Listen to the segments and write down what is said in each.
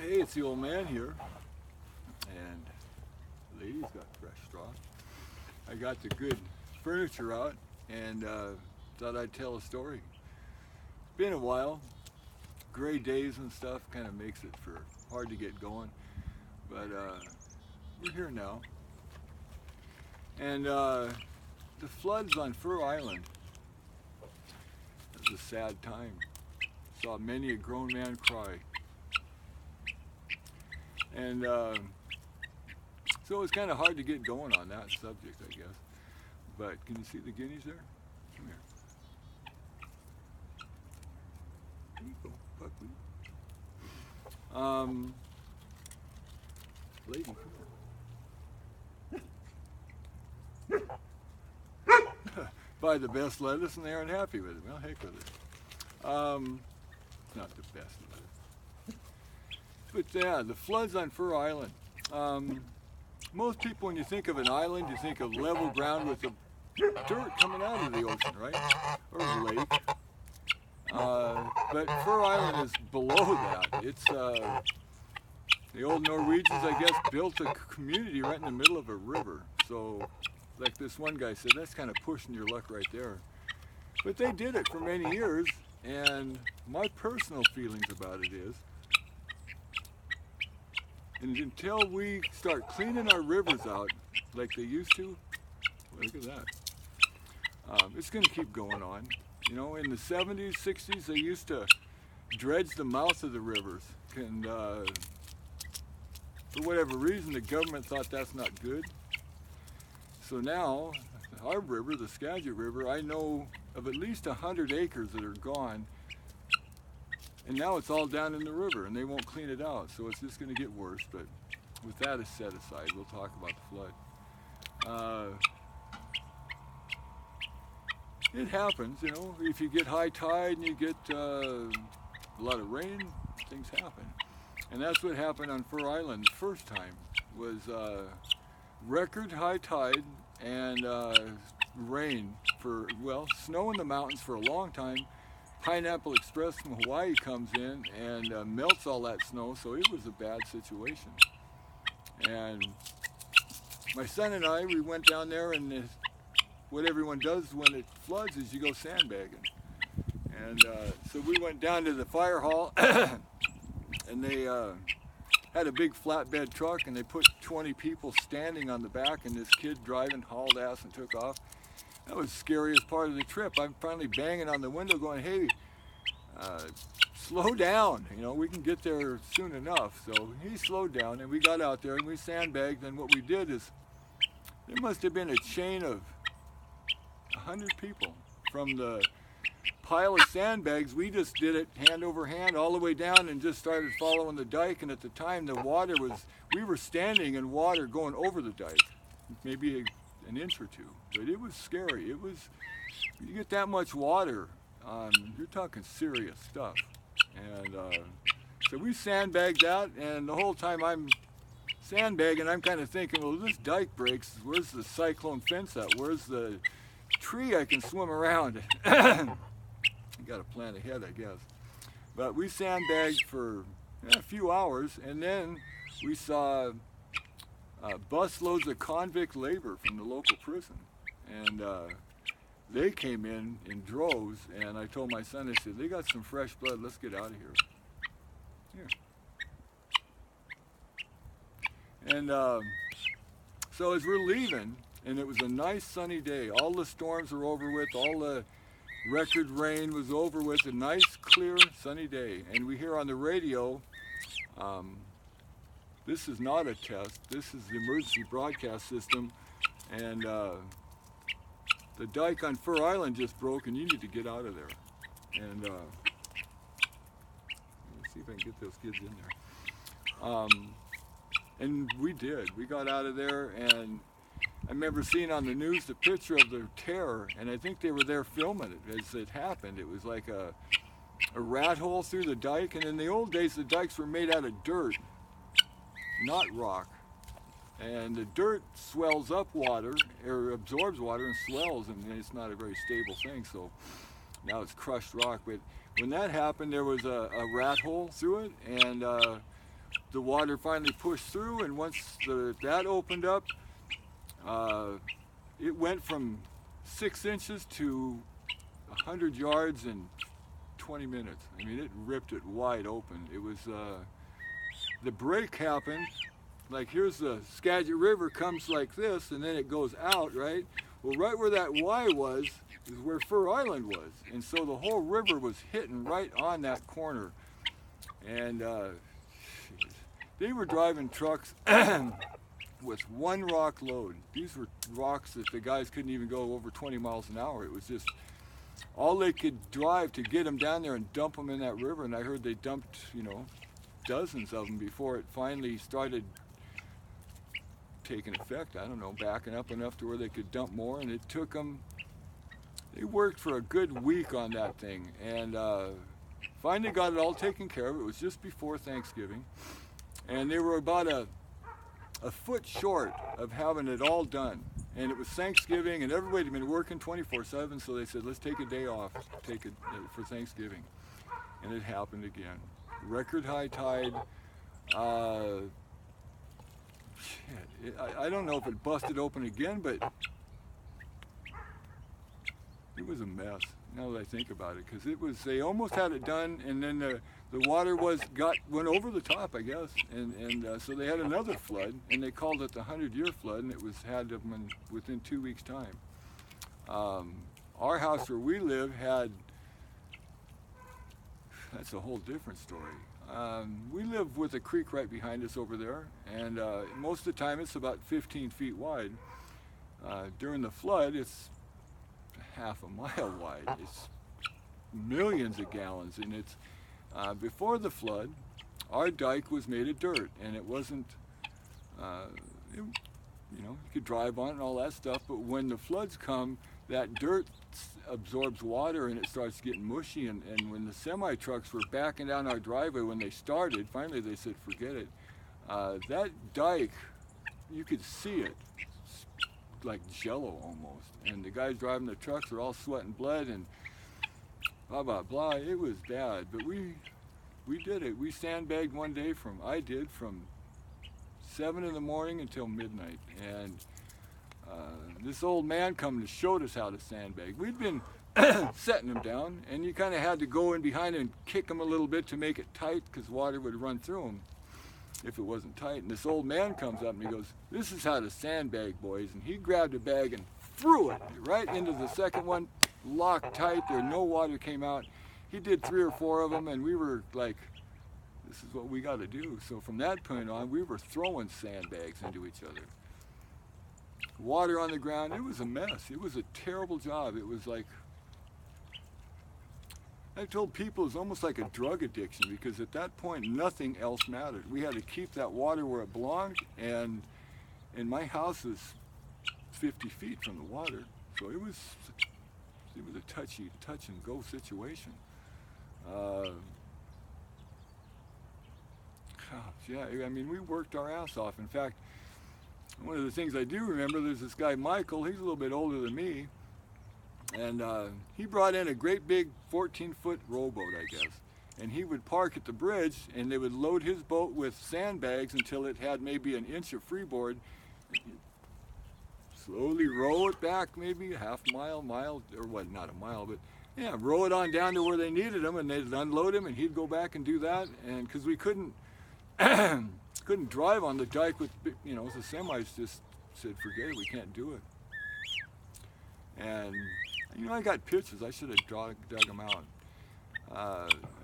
Hey, it's the old man here, and the lady's got fresh straw. I got the good furniture out and thought I'd tell a story. It's been a while. Gray days and stuff kind of makes it hard to get going, but we're here now. And the floods on Fir Island, it was a sad time. Saw many a grown man cry. And so it was kind of hard to get going on that subject, I guess. But can you see the guineas there? Come here. There you go, buckwheat. Lady, come here. Buy the best lettuce and they aren't happy with it. Well, heck with it. It's not the best lettuce. But yeah, the floods on Fir Island. Most people, when you think of an island, you think of level ground with the dirt coming out of the ocean, right? Or a lake. But Fir Island is below that. It's the old Norwegians, I guess, built a community right in the middle of a river. So, like this one guy said, that's kind of pushing your luck right there. But they did it for many years, and my personal feelings about it is, and until we start cleaning our rivers out like they used to, look at that, it's going to keep going on. You know, in the 70s, 60s, they used to dredge the mouth of the rivers. And for whatever reason, the government thought that's not good. So now, our river, the Skagit River, I know of at least 100 acres that are gone. And now it's all down in the river, and they won't clean it out, so it's just going to get worse. But with that as set aside, we'll talk about the flood. It happens, you know. If you get high tide and you get a lot of rain, things happen. And that's what happened on Fir Island the first time, was record high tide and rain for, well, snow in the mountains for a long time. Pineapple Express from Hawaii comes in and melts all that snow, so it was a bad situation. And my son and I, we went down there, and what everyone does when it floods is you go sandbagging. And so we went down to the fire hall, and they had a big flatbed truck, and they put 20 people standing on the back, and this kid driving hauled ass and took off. That was the scariest part of the trip. I'm finally banging on the window going, hey, slow down. You know, we can get there soon enough. So he slowed down, and we got out there, and we sandbagged. And what we did is, there must have been a chain of 100 people. From the pile of sandbags, we just did it hand over hand all the way down and just started following the dike. And at the time, the water was, we were standing in water going over the dike, maybe an inch or two. But it was scary. It was, you get that much water, you're talking serious stuff. And so we sandbagged that, and the whole time I'm sandbagging, I'm kind of thinking, well, this dike breaks, where's the cyclone fence at? Where's the tree I can swim around? You got to plan ahead, I guess. But we sandbagged for a few hours, and then we saw busloads of convict labor from the local prison. And they came in droves, and I told my son, I said, they got some fresh blood, let's get out of here. Here. And so as we're leaving, and it was a nice sunny day, all the storms were over with, all the record rain was over with, a nice, clear, sunny day. And we hear on the radio, this is not a test, this is the emergency broadcast system, and the dike on Fir Island just broke and you need to get out of there. And let's see if I can get those kids in there. And we did. We got out of there, and I remember seeing on the news the picture of the terror, and I think they were there filming it as it happened. It was like a rat hole through the dike, and in the old days the dikes were made out of dirt, not rock. And the dirt swells up water, or absorbs water and swells, and it's not a very stable thing, so now it's crushed rock. But when that happened, there was a rat hole through it, and the water finally pushed through, and once that opened up, it went from 6 inches to 100 yards in 20 minutes. I mean, it ripped it wide open. It was, the break happened, like here's the Skagit River comes like this, and then it goes out, right? Well, right where that Y was is where Fir Island was. And so the whole river was hitting right on that corner. And they were driving trucks with one rock load. These were rocks that the guys couldn't even go over 20 miles an hour. It was just all they could drive to get them down there and dump them in that river. And I heard they dumped, you know, dozens of them before it finally started taking effect. I don't know, backing up enough to where they could dump more. And it took them, they worked for a good week on that thing. And finally got it all taken care of. It was just before Thanksgiving. And they were about a foot short of having it all done. And it was Thanksgiving, and everybody had been working 24/7, so they said, let's take a day off, take it for Thanksgiving. And it happened again. Record high tide. I don't know if it busted open again, but it was a mess, now that I think about it, because it was, they almost had it done, and then the water went over the top, I guess, and so they had another flood, and they called it the 100-year flood, and it had them within 2 weeks' time. Our house where we live had, that's a whole different story. We live with a creek right behind us over there, and most of the time it's about 15 feet wide. During the flood, it's half a mile wide. It's millions of gallons, and it's before the flood, our dike was made of dirt, and it wasn't, you know, you could drive on it and all that stuff, but when the floods come, that dirt absorbs water and it starts getting mushy, and when the semi-trucks were backing down our driveway when they started, finally they said, forget it. That dike, you could see it, like jello almost, and the guys driving the trucks are all sweating blood and blah, blah, blah. It was bad, but we did it. We sandbagged one day from 7 in the morning until midnight, and this old man come and showed us how to sandbag. We'd been setting them down, and you kind of had to go in behind and kick them a little bit to make it tight, because water would run through them if it wasn't tight. And this old man comes up and he goes, this is how to sandbag, boys. And he grabbed a bag and threw it right into the second one, locked tight there, no water came out. He did 3 or 4 of them, and we were like, this is what we got to do. So from that point on, we were throwing sandbags into each other. Water on the ground, it was a mess. It was a terrible job. It was like, I told people, it was almost like a drug addiction, because at that point nothing else mattered. We had to keep that water where it belonged, and my house is 50 feet from the water, so it was a touch and go situation. Yeah, I mean, we worked our ass off. In fact, one of the things I do remember, there's this guy Michael, he's a little bit older than me, and he brought in a great big 14-foot rowboat, I guess, and he would park at the bridge, and they would load his boat with sandbags until it had maybe an inch of freeboard, slowly row it back maybe a half mile, or what, not a mile, but yeah, row it on down to where they needed him, and they'd unload him, and he'd go back and do that. And because we couldn't drive on the dike with, you know, the semis just said, forget it, we can't do it. And, you know, I got pictures, I should have dug them out.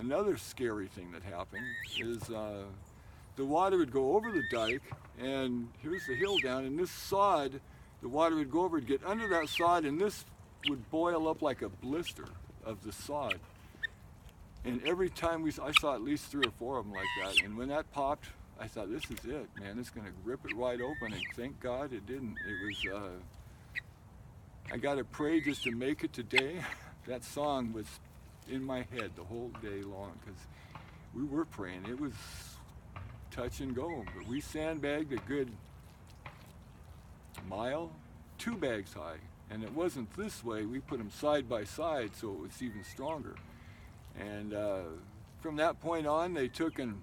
Another scary thing that happened is the water would go over the dike, and here's the hill down, and this sod, the water would go over, it'd get under that sod, and this would boil up like a blister of the sod. And every time I saw at least 3 or 4 of them like that, and when that popped, I thought, this is it, man, it's gonna rip it wide open, and thank God it didn't. It was, I gotta pray just to make it today. That song was in my head the whole day long, because we were praying. It was touch and go, but we sandbagged a good mile, 2 bags high. And it wasn't this way, we put them side by side so it was even stronger. And from that point on, they took and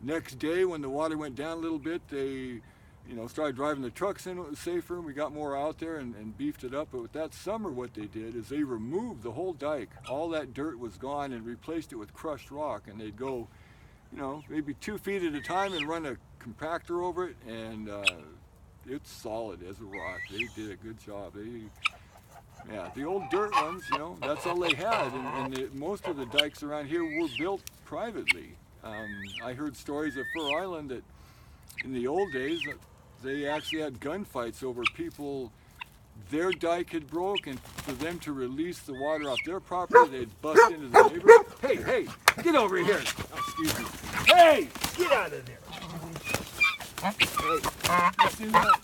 Next day, when the water went down a little bit, they started driving the trucks in. It was safer, and we got more out there and beefed it up. But with that summer, what they did is they removed the whole dike. All that dirt was gone and replaced it with crushed rock. And they'd go, maybe 2 feet at a time and run a compactor over it, and it's solid as a rock. They did a good job. Yeah, the old dirt ones, that's all they had. And most of the dikes around here were built privately. I heard stories of Fir Island that in the old days, they actually had gunfights over people. Their dike had broke, and for them to release the water off their property, they'd bust into the neighbor. Hey, get over here. Oh, excuse me. Hey, get out of there. Hey, you see that?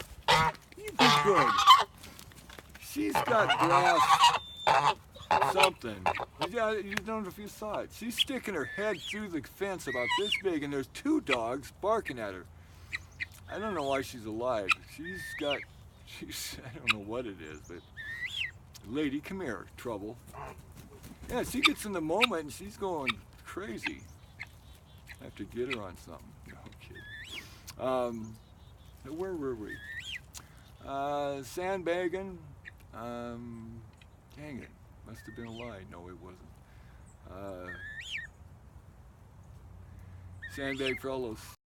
You be good. She's got grass something. You don't know if you saw it. She's sticking her head through the fence about this big, and there's 2 dogs barking at her. I don't know why she's alive. I don't know what it is, but lady, come here, trouble. Yeah, she gets in the moment and she's going crazy. I have to get her on something. No, kidding. Where were we? Sandbagging. Dang it, must have been a lie. No, it wasn't. Sandbag for all those